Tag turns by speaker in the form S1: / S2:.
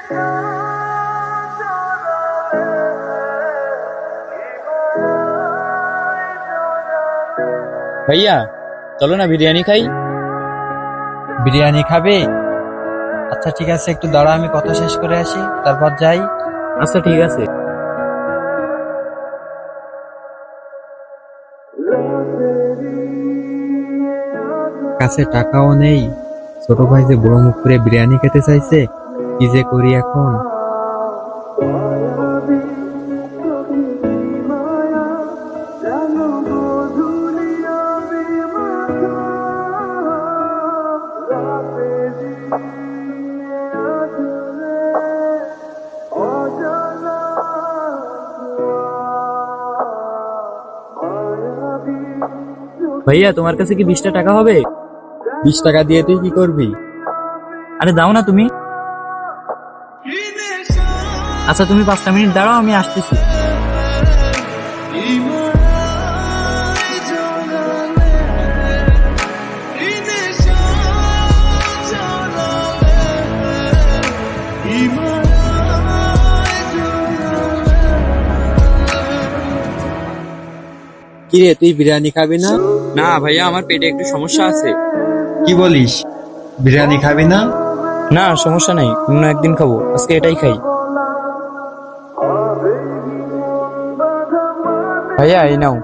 S1: ভাইয়া চলো না বিরিয়ানি খাই।
S2: বিরিয়ানি খাবে? আচ্ছা ঠিক আছে, একটু দাঁড়া, আমি কথা শেষ করে আসি, তারপর যাই।
S1: আচ্ছা ঠিক আছে।
S2: কাছে টাকাও নেই, ছোট ভাই যে বড় মুখ করে বিরিয়ানি খেতে চাইছে, কি যে করি এখন।
S1: ভাইয়া তোমার কাছে কি 20টা টাকা হবে?
S2: 20 টাকা দিয়ে তুই কি করবি?
S1: আরে দাও না তুমি। আচ্ছা তুমি 5টা মিনিট দাঁড়াও, আমি আসতেছি।
S2: কিরে, তুই বিরিয়ানি খাবি না?
S1: না ভাইয়া, আমার পেটে একটু সমস্যা আছে।
S2: কি বলিস, বিরিয়ানি খাবি না?
S1: না সমস্যা নাই, অন্য একদিন খাবো, আজকে এটাই খাই। ভাইয়া এই নাও।